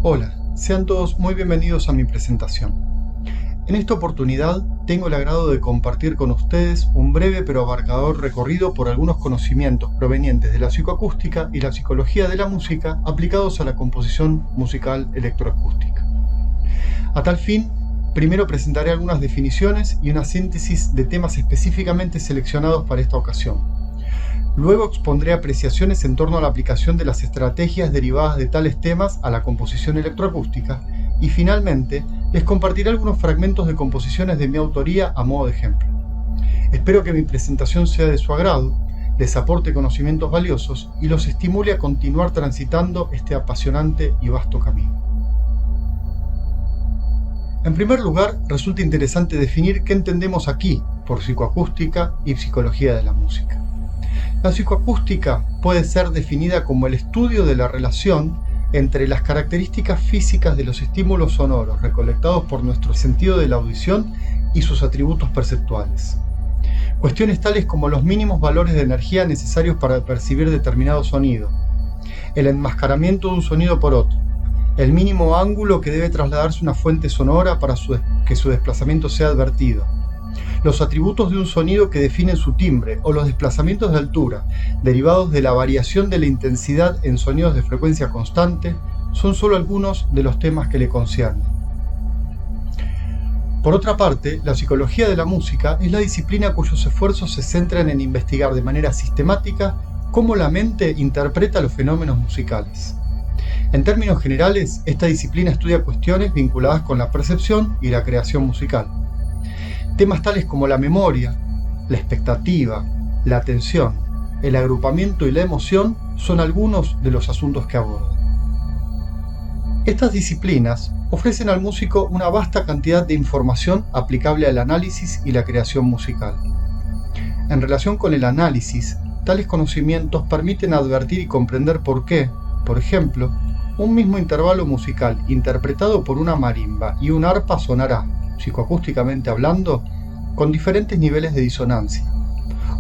Hola, sean todos muy bienvenidos a mi presentación. En esta oportunidad tengo el agrado de compartir con ustedes un breve pero abarcador recorrido por algunos conocimientos provenientes de la psicoacústica y la psicología de la música aplicados a la composición musical electroacústica. A tal fin, primero presentaré algunas definiciones y una síntesis de temas específicamente seleccionados para esta ocasión. Luego expondré apreciaciones en torno a la aplicación de las estrategias derivadas de tales temas a la composición electroacústica y finalmente les compartiré algunos fragmentos de composiciones de mi autoría a modo de ejemplo. Espero que mi presentación sea de su agrado, les aporte conocimientos valiosos y los estimule a continuar transitando este apasionante y vasto camino. En primer lugar, resulta interesante definir qué entendemos aquí por psicoacústica y psicología de la música. La psicoacústica puede ser definida como el estudio de la relación entre las características físicas de los estímulos sonoros recolectados por nuestro sentido de la audición y sus atributos perceptuales. Cuestiones tales como los mínimos valores de energía necesarios para percibir determinado sonido, el enmascaramiento de un sonido por otro, el mínimo ángulo que debe trasladarse una fuente sonora para que su desplazamiento sea advertido, los atributos de un sonido que definen su timbre o los desplazamientos de altura, derivados de la variación de la intensidad en sonidos de frecuencia constante, son solo algunos de los temas que le conciernen. Por otra parte, la psicología de la música es la disciplina cuyos esfuerzos se centran en investigar de manera sistemática cómo la mente interpreta los fenómenos musicales. En términos generales, esta disciplina estudia cuestiones vinculadas con la percepción y la creación musical. Temas tales como la memoria, la expectativa, la atención, el agrupamiento y la emoción son algunos de los asuntos que aborda. Estas disciplinas ofrecen al músico una vasta cantidad de información aplicable al análisis y la creación musical. En relación con el análisis, tales conocimientos permiten advertir y comprender por qué, por ejemplo, un mismo intervalo musical interpretado por una marimba y un arpa sonará, psicoacústicamente hablando, con diferentes niveles de disonancia,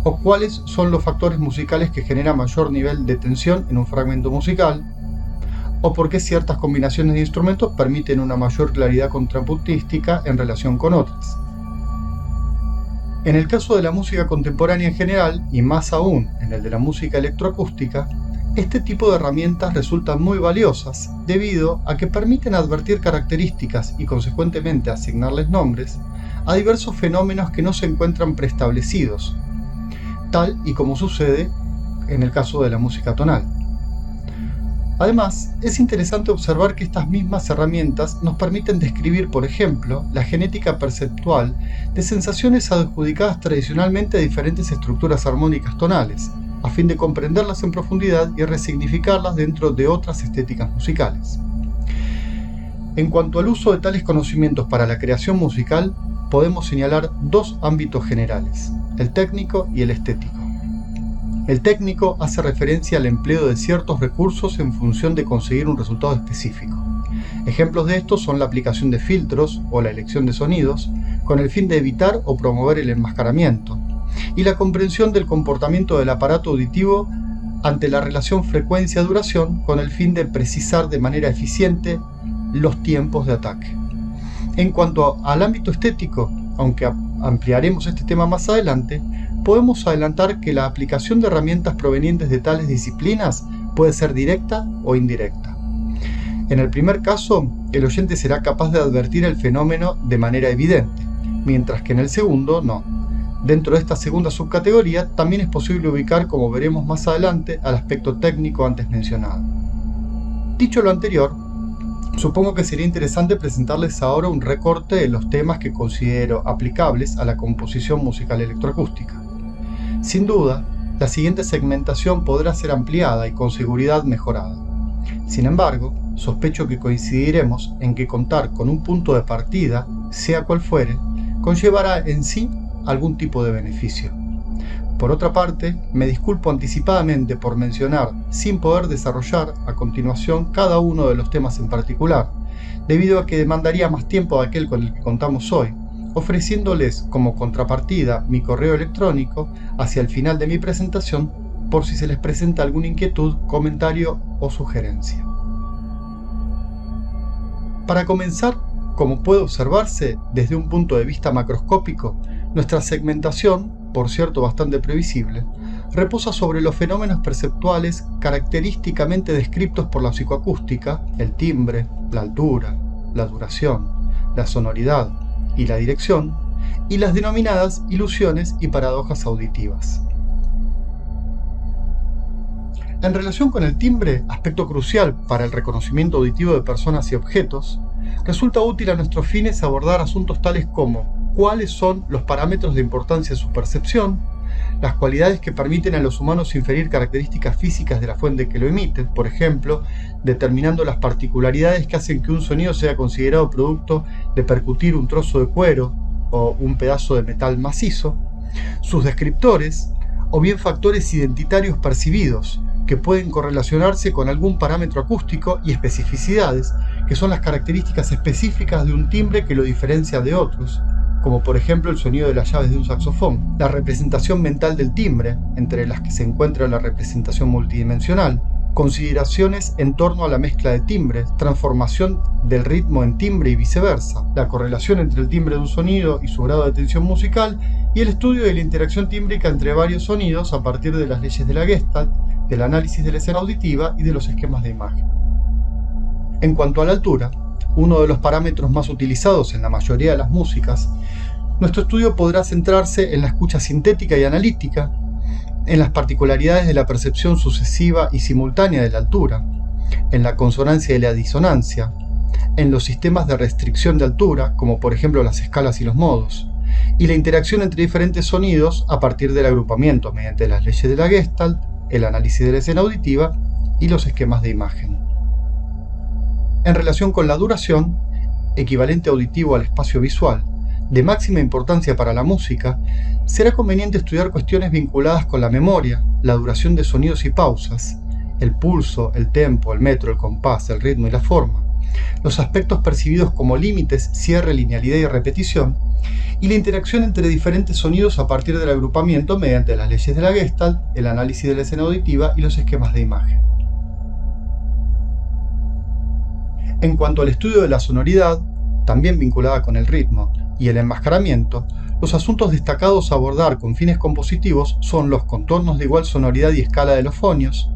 o cuáles son los factores musicales que generan mayor nivel de tensión en un fragmento musical, o por qué ciertas combinaciones de instrumentos permiten una mayor claridad contrapuntística en relación con otras. En el caso de la música contemporánea en general, y más aún en el de la música electroacústica, este tipo de herramientas resultan muy valiosas debido a que permiten advertir características y consecuentemente asignarles nombres a diversos fenómenos que no se encuentran preestablecidos, tal y como sucede en el caso de la música tonal. Además, es interesante observar que estas mismas herramientas nos permiten describir, por ejemplo, la genética perceptual de sensaciones adjudicadas tradicionalmente a diferentes estructuras armónicas tonales, a fin de comprenderlas en profundidad y resignificarlas dentro de otras estéticas musicales. En cuanto al uso de tales conocimientos para la creación musical, podemos señalar dos ámbitos generales, el técnico y el estético. El técnico hace referencia al empleo de ciertos recursos en función de conseguir un resultado específico. Ejemplos de estos son la aplicación de filtros o la elección de sonidos, con el fin de evitar o promover el enmascaramiento, y la comprensión del comportamiento del aparato auditivo ante la relación frecuencia-duración con el fin de precisar de manera eficiente los tiempos de ataque. En cuanto al ámbito estético, aunque ampliaremos este tema más adelante, podemos adelantar que la aplicación de herramientas provenientes de tales disciplinas puede ser directa o indirecta. En el primer caso, el oyente será capaz de advertir el fenómeno de manera evidente, mientras que en el segundo no. Dentro de esta segunda subcategoría también es posible ubicar, como veremos más adelante, al aspecto técnico antes mencionado. Dicho lo anterior, supongo que sería interesante presentarles ahora un recorte de los temas que considero aplicables a la composición musical electroacústica. Sin duda, la siguiente segmentación podrá ser ampliada y con seguridad mejorada. Sin embargo, sospecho que coincidiremos en que contar con un punto de partida, sea cual fuere, conllevará en sí algún tipo de beneficio. Por otra parte, me disculpo anticipadamente por mencionar, sin poder desarrollar a continuación cada uno de los temas en particular, debido a que demandaría más tiempo de aquel con el que contamos hoy, ofreciéndoles como contrapartida mi correo electrónico hacia el final de mi presentación por si se les presenta alguna inquietud, comentario o sugerencia. Para comenzar, como puede observarse desde un punto de vista macroscópico, nuestra segmentación, por cierto bastante previsible, reposa sobre los fenómenos perceptuales característicamente descritos por la psicoacústica, el timbre, la altura, la duración, la sonoridad y la dirección, y las denominadas ilusiones y paradojas auditivas. En relación con el timbre, aspecto crucial para el reconocimiento auditivo de personas y objetos, resulta útil a nuestros fines abordar asuntos tales como cuáles son los parámetros de importancia de su percepción, las cualidades que permiten a los humanos inferir características físicas de la fuente que lo emite, por ejemplo, determinando las particularidades que hacen que un sonido sea considerado producto de percutir un trozo de cuero o un pedazo de metal macizo, sus descriptores, o bien factores identitarios percibidos, que pueden correlacionarse con algún parámetro acústico, y especificidades, que son las características específicas de un timbre que lo diferencia de otros, como por ejemplo el sonido de las llaves de un saxofón, la representación mental del timbre, entre las que se encuentra la representación multidimensional, consideraciones en torno a la mezcla de timbres, transformación del ritmo en timbre y viceversa, la correlación entre el timbre de un sonido y su grado de tensión musical, y el estudio de la interacción tímbrica entre varios sonidos a partir de las leyes de la Gestalt, del análisis de la escena auditiva y de los esquemas de imagen. En cuanto a la altura, uno de los parámetros más utilizados en la mayoría de las músicas, nuestro estudio podrá centrarse en la escucha sintética y analítica, en las particularidades de la percepción sucesiva y simultánea de la altura, en la consonancia y la disonancia, en los sistemas de restricción de altura, como por ejemplo las escalas y los modos, y la interacción entre diferentes sonidos a partir del agrupamiento mediante las leyes de la Gestalt, el análisis de la escena auditiva y los esquemas de imagen. En relación con la duración, equivalente auditivo al espacio visual, de máxima importancia para la música, será conveniente estudiar cuestiones vinculadas con la memoria, la duración de sonidos y pausas, el pulso, el tempo, el metro, el compás, el ritmo y la forma, los aspectos percibidos como límites, cierre, linealidad y repetición, y la interacción entre diferentes sonidos a partir del agrupamiento mediante las leyes de la Gestalt, el análisis de la escena auditiva y los esquemas de imagen. En cuanto al estudio de la sonoridad, también vinculada con el ritmo, y el enmascaramiento, los asuntos destacados a abordar con fines compositivos son los contornos de igual sonoridad y escala de los fonios,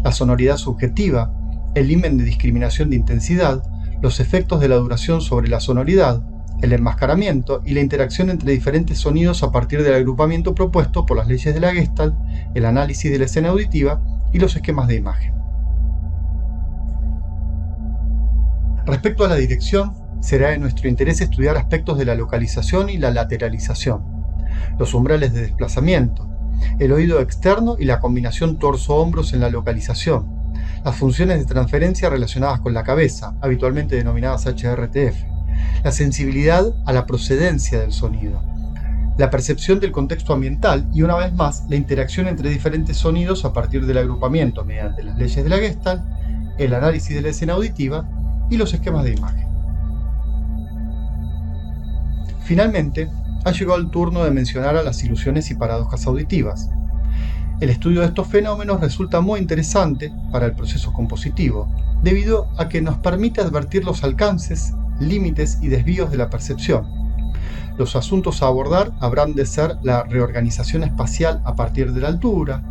la sonoridad subjetiva, el limen de discriminación de intensidad, los efectos de la duración sobre la sonoridad, el enmascaramiento y la interacción entre diferentes sonidos a partir del agrupamiento propuesto por las leyes de la Gestalt, el análisis de la escena auditiva y los esquemas de imagen. Respecto a la dirección, será de nuestro interés estudiar aspectos de la localización y la lateralización, los umbrales de desplazamiento, el oído externo y la combinación torso-hombros en la localización, las funciones de transferencia relacionadas con la cabeza, habitualmente denominadas HRTF, la sensibilidad a la procedencia del sonido, la percepción del contexto ambiental y, una vez más, la interacción entre diferentes sonidos a partir del agrupamiento mediante las leyes de la Gestalt, el análisis de la escena auditiva y los esquemas de imagen. Finalmente, ha llegado el turno de mencionar a las ilusiones y paradojas auditivas. El estudio de estos fenómenos resulta muy interesante para el proceso compositivo, debido a que nos permite advertir los alcances, límites y desvíos de la percepción. Los asuntos a abordar habrán de ser la reorganización espacial a partir de la altura,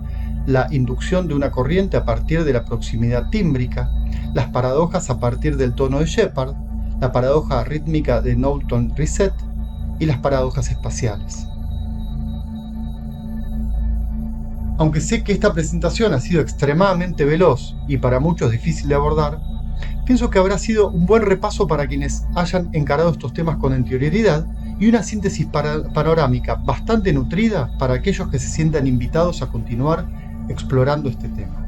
la inducción de una corriente a partir de la proximidad tímbrica, las paradojas a partir del tono de Shepard, la paradoja rítmica de Knowlton-Reset y las paradojas espaciales. Aunque sé que esta presentación ha sido extremadamente veloz y para muchos difícil de abordar, pienso que habrá sido un buen repaso para quienes hayan encarado estos temas con anterioridad y una síntesis panorámica bastante nutrida para aquellos que se sientan invitados a continuar explorando este tema.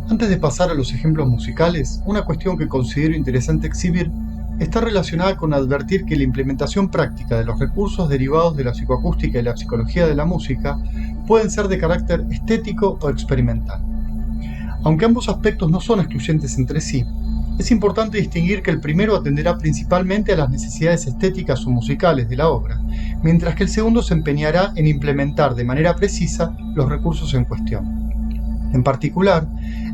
Antes de pasar a los ejemplos musicales, una cuestión que considero interesante exhibir está relacionada con advertir que la implementación práctica de los recursos derivados de la psicoacústica y la psicología de la música pueden ser de carácter estético o experimental. Aunque ambos aspectos no son excluyentes entre sí, es importante distinguir que el primero atenderá principalmente a las necesidades estéticas o musicales de la obra, mientras que el segundo se empeñará en implementar de manera precisa los recursos en cuestión. En particular,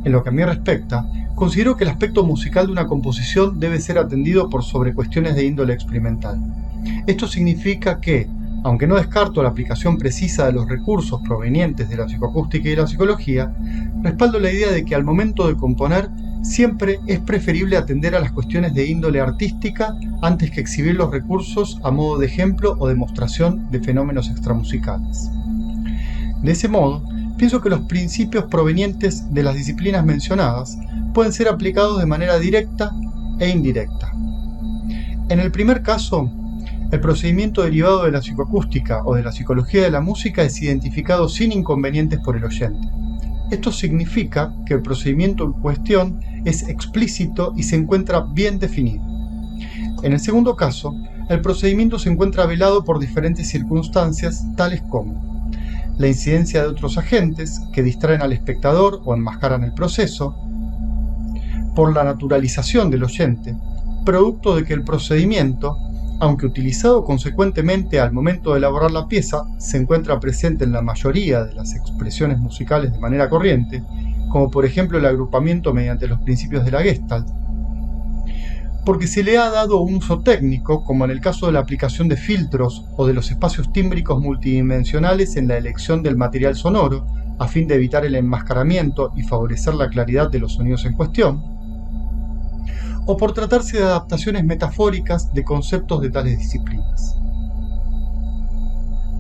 en lo que a mí respecta, considero que el aspecto musical de una composición debe ser atendido por sobre cuestiones de índole experimental. Esto significa que, aunque no descarto la aplicación precisa de los recursos provenientes de la psicoacústica y la psicología, respaldo la idea de que al momento de componer siempre es preferible atender a las cuestiones de índole artística antes que exhibir los recursos a modo de ejemplo o demostración de fenómenos extramusicales. De ese modo, pienso que los principios provenientes de las disciplinas mencionadas pueden ser aplicados de manera directa e indirecta. En el primer caso, el procedimiento derivado de la psicoacústica o de la psicología de la música es identificado sin inconvenientes por el oyente. Esto significa que el procedimiento en cuestión es explícito y se encuentra bien definido. En el segundo caso, el procedimiento se encuentra velado por diferentes circunstancias, tales como la incidencia de otros agentes que distraen al espectador o enmascaran el proceso, por la naturalización del oyente, producto de que el procedimiento, aunque utilizado consecuentemente al momento de elaborar la pieza, se encuentra presente en la mayoría de las expresiones musicales de manera corriente, como por ejemplo el agrupamiento mediante los principios de la Gestalt, porque se le ha dado un uso técnico, como en el caso de la aplicación de filtros o de los espacios tímbricos multidimensionales en la elección del material sonoro, a fin de evitar el enmascaramiento y favorecer la claridad de los sonidos en cuestión, o por tratarse de adaptaciones metafóricas de conceptos de tales disciplinas.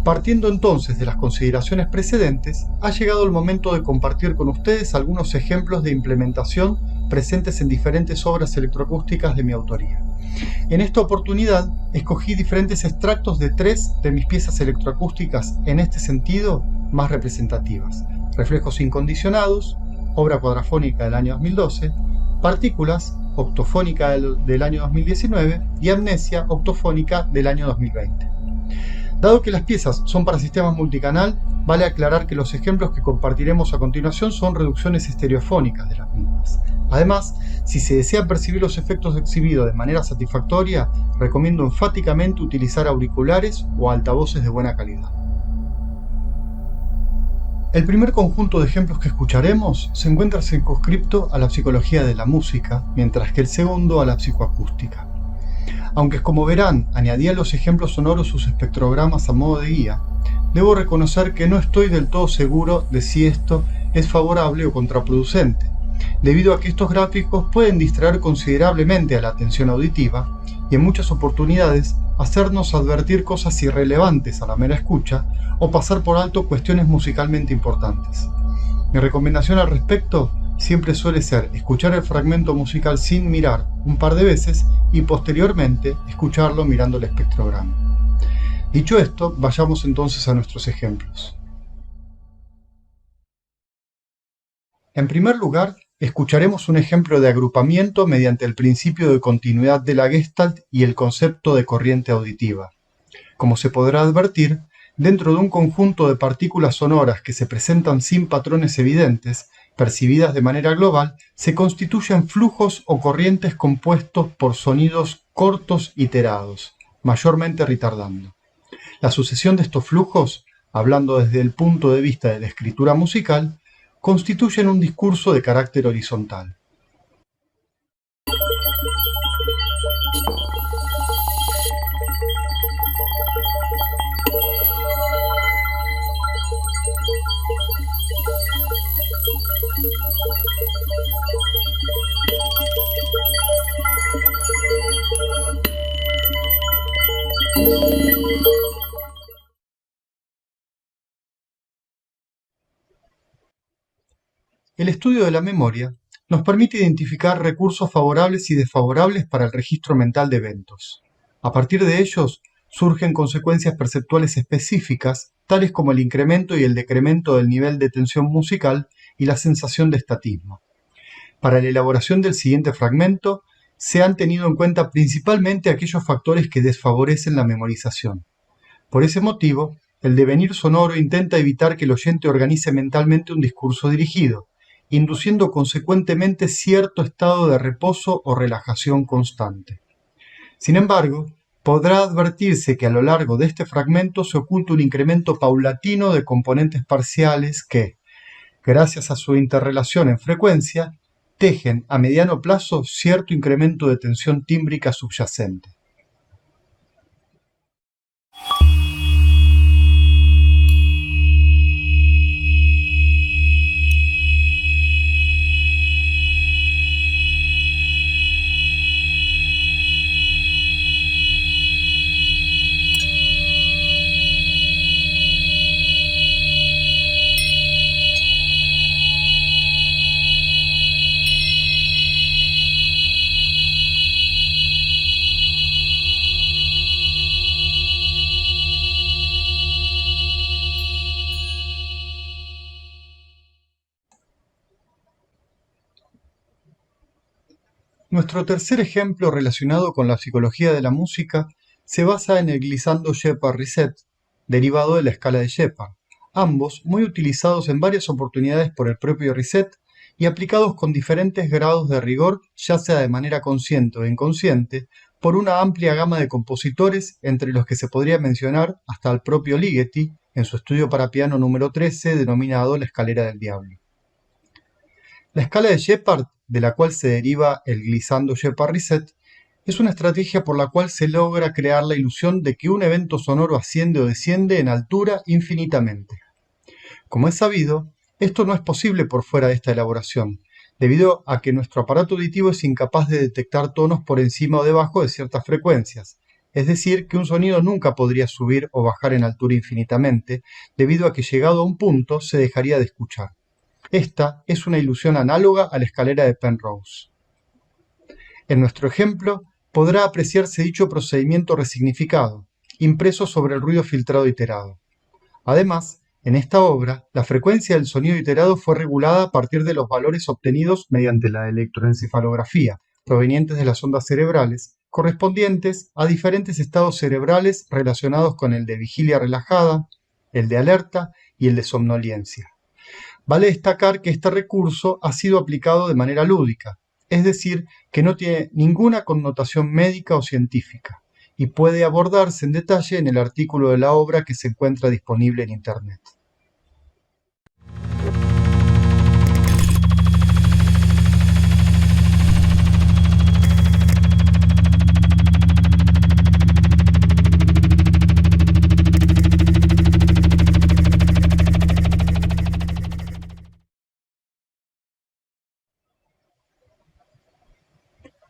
Partiendo entonces de las consideraciones precedentes, ha llegado el momento de compartir con ustedes algunos ejemplos de implementación presentes en diferentes obras electroacústicas de mi autoría. En esta oportunidad, escogí diferentes extractos de 3 de mis piezas electroacústicas en este sentido más representativas: Reflejos incondicionados, obra cuadrafónica del año 2012, Partículas, octofónica del año 2019, y Amnesia, octofónica del año 2020. Dado que las piezas son para sistemas multicanal, vale aclarar que los ejemplos que compartiremos a continuación son reducciones estereofónicas de las mismas. Además, si se desea percibir los efectos exhibidos de manera satisfactoria, recomiendo enfáticamente utilizar auriculares o altavoces de buena calidad. El primer conjunto de ejemplos que escucharemos se encuentra circunscripto a la psicología de la música, mientras que el segundo a la psicoacústica. Aunque, como verán, añadí a los ejemplos sonoros sus espectrogramas a modo de guía, debo reconocer que no estoy del todo seguro de si esto es favorable o contraproducente, debido a que estos gráficos pueden distraer considerablemente a la atención auditiva y en muchas oportunidades hacernos advertir cosas irrelevantes a la mera escucha o pasar por alto cuestiones musicalmente importantes. Mi recomendación al respecto siempre suele ser escuchar el fragmento musical sin mirar un par de veces y posteriormente escucharlo mirando el espectrograma. Dicho esto, vayamos entonces a nuestros ejemplos. En primer lugar, escucharemos un ejemplo de agrupamiento mediante el principio de continuidad de la Gestalt y el concepto de corriente auditiva. Como se podrá advertir, dentro de un conjunto de partículas sonoras que se presentan sin patrones evidentes, percibidas de manera global, se constituyen flujos o corrientes compuestos por sonidos cortos iterados, mayormente retardando. La sucesión de estos flujos, hablando desde el punto de vista de la escritura musical, constituyen un discurso de carácter horizontal. El estudio de la memoria nos permite identificar recursos favorables y desfavorables para el registro mental de eventos. A partir de ellos, surgen consecuencias perceptuales específicas, tales como el incremento y el decremento del nivel de tensión musical y la sensación de estatismo. Para la elaboración del siguiente fragmento, se han tenido en cuenta principalmente aquellos factores que desfavorecen la memorización. Por ese motivo, el devenir sonoro intenta evitar que el oyente organice mentalmente un discurso dirigido, induciendo consecuentemente cierto estado de reposo o relajación constante. Sin embargo, podrá advertirse que a lo largo de este fragmento se oculta un incremento paulatino de componentes parciales que, gracias a su interrelación en frecuencia, tejen a mediano plazo cierto incremento de tensión tímbrica subyacente. Nuestro tercer ejemplo relacionado con la psicología de la música se basa en el glissando-Shepard reset, derivado de la escala de Shepard, ambos muy utilizados en varias oportunidades por el propio Reset y aplicados con diferentes grados de rigor, ya sea de manera consciente o inconsciente, por una amplia gama de compositores, entre los que se podría mencionar hasta al propio Ligeti en su estudio para piano número 13 denominado La escalera del diablo. La escala de Shepard, de la cual se deriva el glissando-Shepard reset, es una estrategia por la cual se logra crear la ilusión de que un evento sonoro asciende o desciende en altura infinitamente. Como es sabido, esto no es posible por fuera de esta elaboración, debido a que nuestro aparato auditivo es incapaz de detectar tonos por encima o debajo de ciertas frecuencias, es decir, que un sonido nunca podría subir o bajar en altura infinitamente, debido a que llegado a un punto se dejaría de escuchar. Esta es una ilusión análoga a la escalera de Penrose. En nuestro ejemplo, podrá apreciarse dicho procedimiento resignificado, impreso sobre el ruido filtrado iterado. Además, en esta obra, la frecuencia del sonido iterado fue regulada a partir de los valores obtenidos mediante la electroencefalografía, provenientes de las ondas cerebrales, correspondientes a diferentes estados cerebrales relacionados con el de vigilia relajada, el de alerta y el de somnolencia. Vale destacar que este recurso ha sido aplicado de manera lúdica, es decir, que no tiene ninguna connotación médica o científica, y puede abordarse en detalle en el artículo de la obra que se encuentra disponible en Internet.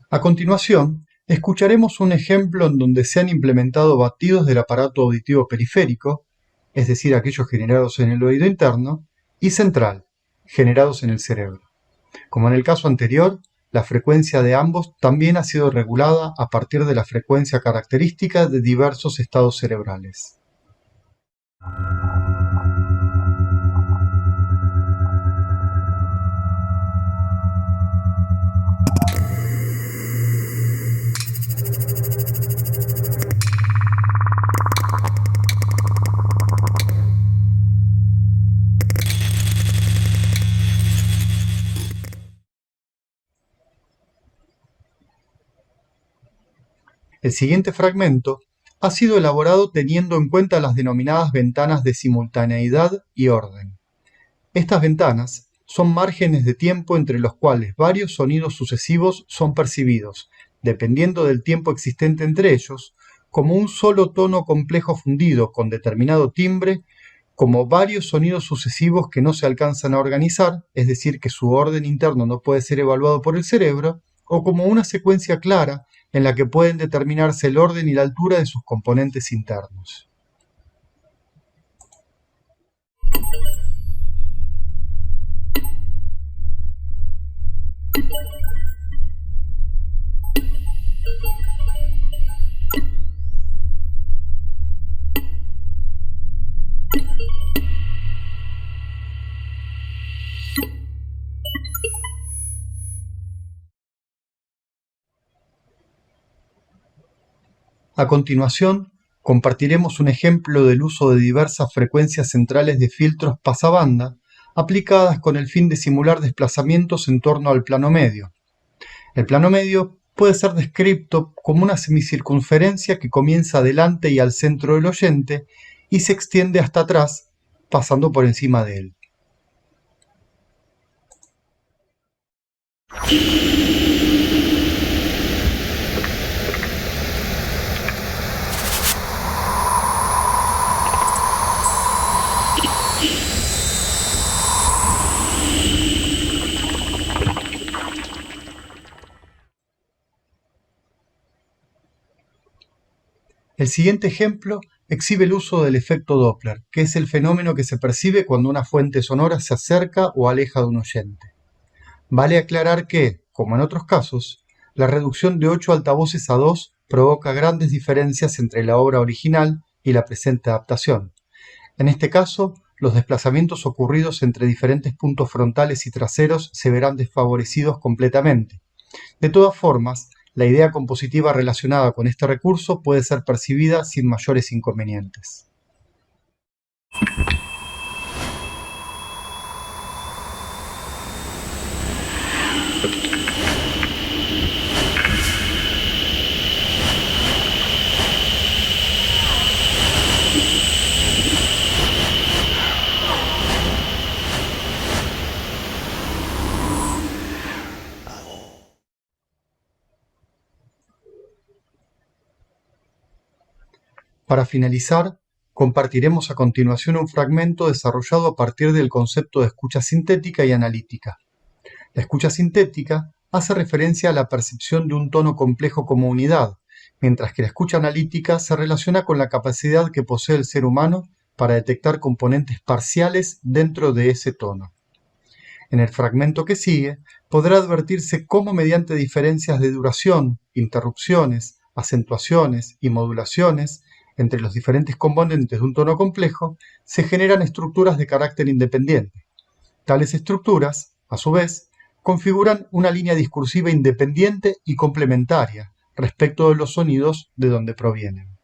A continuación, escucharemos un ejemplo en donde se han implementado batidos del aparato auditivo periférico, es decir, aquellos generados en el oído interno, y central, generados en el cerebro. Como en el caso anterior, la frecuencia de ambos también ha sido regulada a partir de la frecuencia característica de diversos estados cerebrales. El siguiente fragmento ha sido elaborado teniendo en cuenta las denominadas ventanas de simultaneidad y orden. Estas ventanas son márgenes de tiempo entre los cuales varios sonidos sucesivos son percibidos, dependiendo del tiempo existente entre ellos, como un solo tono complejo fundido con determinado timbre, como varios sonidos sucesivos que no se alcanzan a organizar, es decir, que su orden interno no puede ser evaluado por el cerebro, o como una secuencia clara en la que pueden determinarse el orden y la altura de sus componentes internos. A continuación, compartiremos un ejemplo del uso de diversas frecuencias centrales de filtros pasabanda aplicadas con el fin de simular desplazamientos en torno al plano medio. El plano medio puede ser descrito como una semicircunferencia que comienza delante y al centro del oyente y se extiende hasta atrás, pasando por encima de él. El siguiente ejemplo exhibe el uso del efecto Doppler, que es el fenómeno que se percibe cuando una fuente sonora se acerca o aleja de un oyente. Vale aclarar que, como en otros casos, la reducción de 8 altavoces a 2 provoca grandes diferencias entre la obra original y la presente adaptación. En este caso, los desplazamientos ocurridos entre diferentes puntos frontales y traseros se verán desfavorecidos completamente. De todas formas, la idea compositiva relacionada con este recurso puede ser percibida sin mayores inconvenientes. Para finalizar, compartiremos a continuación un fragmento desarrollado a partir del concepto de escucha sintética y analítica. La escucha sintética hace referencia a la percepción de un tono complejo como unidad, mientras que la escucha analítica se relaciona con la capacidad que posee el ser humano para detectar componentes parciales dentro de ese tono. En el fragmento que sigue, podrá advertirse cómo mediante diferencias de duración, interrupciones, acentuaciones y modulaciones entre los diferentes componentes de un tono complejo, se generan estructuras de carácter independiente. Tales estructuras, a su vez, configuran una línea discursiva independiente y complementaria respecto de los sonidos de donde provienen.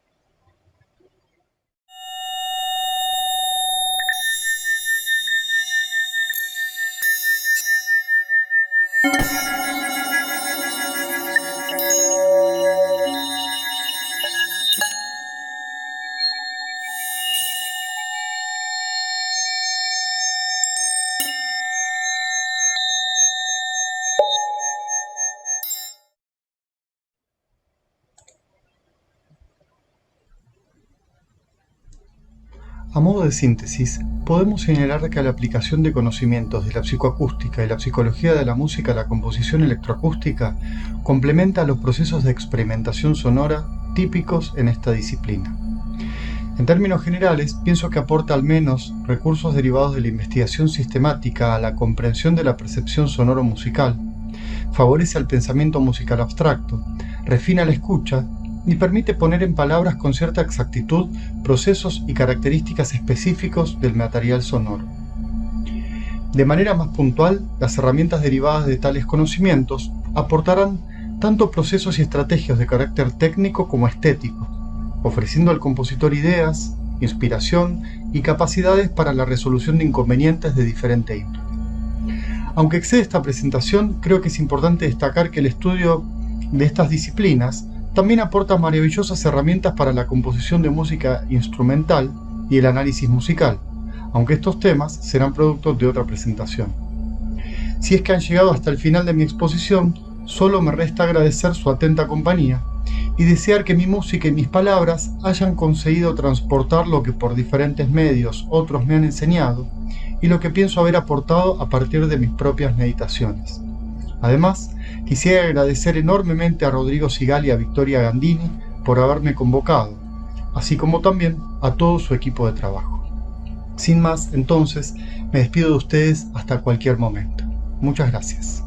A modo de síntesis, podemos señalar que la aplicación de conocimientos de la psicoacústica y la psicología de la música a la composición electroacústica complementa los procesos de experimentación sonora típicos en esta disciplina. En términos generales, pienso que aporta al menos recursos derivados de la investigación sistemática a la comprensión de la percepción sonoro-musical, favorece al pensamiento musical abstracto, refina la escucha y permite poner en palabras con cierta exactitud procesos y características específicos del material sonoro. De manera más puntual, las herramientas derivadas de tales conocimientos aportarán tanto procesos y estrategias de carácter técnico como estético, ofreciendo al compositor ideas, inspiración y capacidades para la resolución de inconvenientes de diferente índole. Aunque excede esta presentación, creo que es importante destacar que el estudio de estas disciplinas también aporta maravillosas herramientas para la composición de música instrumental y el análisis musical, aunque estos temas serán producto de otra presentación. Si es que han llegado hasta el final de mi exposición, solo me resta agradecer su atenta compañía y desear que mi música y mis palabras hayan conseguido transportar lo que por diferentes medios otros me han enseñado y lo que pienso haber aportado a partir de mis propias meditaciones. Además, quisiera agradecer enormemente a Rodrigo Sigal y a Victoria Gandini por haberme convocado, así como también a todo su equipo de trabajo. Sin más, entonces, me despido de ustedes hasta cualquier momento. Muchas gracias.